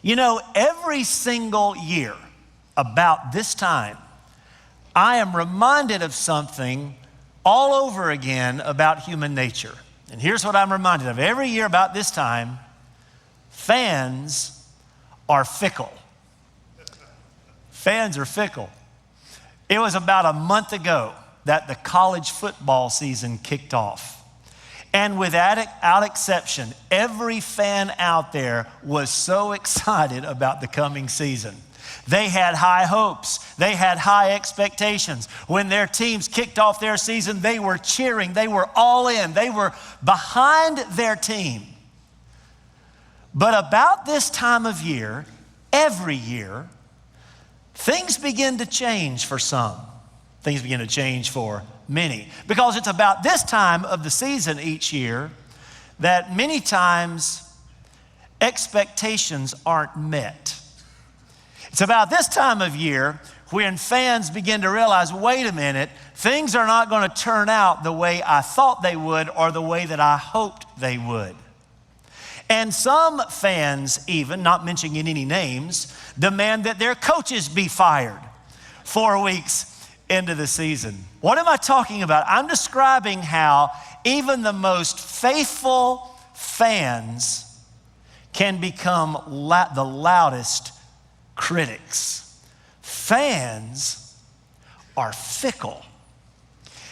You know, every single year about this time, I am reminded of something all over again about human nature. And here's what I'm reminded of. Every year about this time, fans are fickle. Fans are fickle. It was about a month ago that the college football season kicked off. And without exception, every fan out there was so excited about the coming season. They had high hopes. They had high expectations. When their teams kicked off their season, they were cheering. They were all in. They were behind their team. But about this time of year, every year, things begin to change for some. Things begin to change for many. Because it's about this time of the season each year that many times expectations aren't met. It's about this time of year when fans begin to realize, wait a minute, things are not going to turn out the way I thought they would or the way that I hoped they would. And some fans even, not mentioning any names, demand that their coaches be fired 4 weeks into the season. What am I talking about? I'm describing how even the most faithful fans can become the loudest critics. Fans are fickle.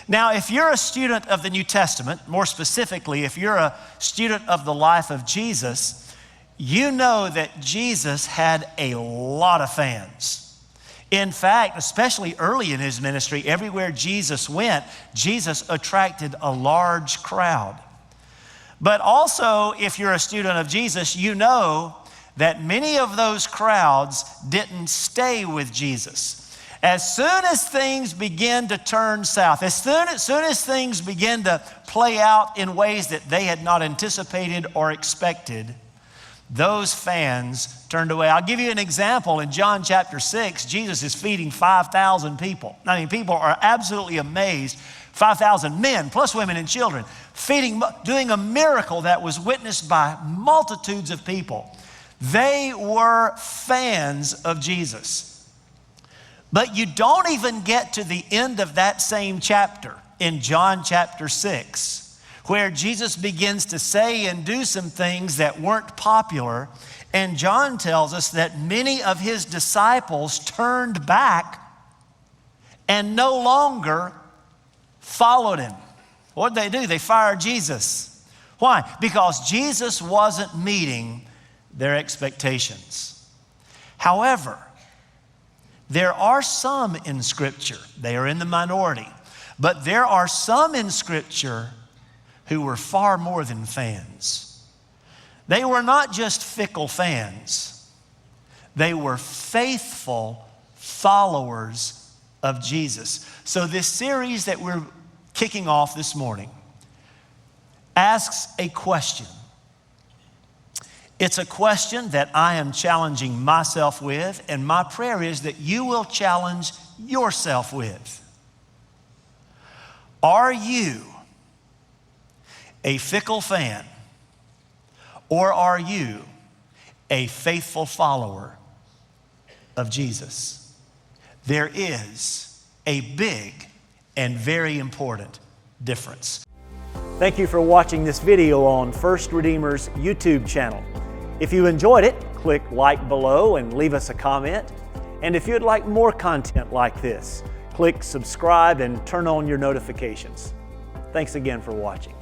Now, if you're a student of the New Testament, more specifically, if you're a student of the life of Jesus, you know that Jesus had a lot of fans. In fact, especially early in his ministry, everywhere Jesus went, Jesus attracted a large crowd. But also, if you're a student of Jesus, you know that many of those crowds didn't stay with Jesus. As soon as things begin to turn south, as soon as things begin to play out in ways that they had not anticipated or expected, those fans turned away. I'll give you an example. In John chapter 6, Jesus is feeding 5,000 people. I mean, people are absolutely amazed. 5,000 men, plus women and children, doing a miracle that was witnessed by multitudes of people. They were fans of Jesus. But you don't even get to the end of that same chapter in John chapter 6, where Jesus begins to say and do some things that weren't popular. And John tells us that many of his disciples turned back and no longer followed him. What did they do? They fired Jesus. Why? Because Jesus wasn't meeting their expectations. However, there are some in Scripture, they are in the minority, but there are some in Scripture who were far more than fans. They were not just fickle fans. They were faithful followers of Jesus. So this series that we're kicking off this morning asks a question. It's a question that I am challenging myself with, and my prayer is that you will challenge yourself with. Are you a fickle fan, or are you a faithful follower of Jesus? There is a big and very important difference. Thank you for watching this video on First Redeemer's YouTube channel. If you enjoyed it, click like below and leave us a comment. And if you'd like more content like this, click subscribe and turn on your notifications. Thanks again for watching.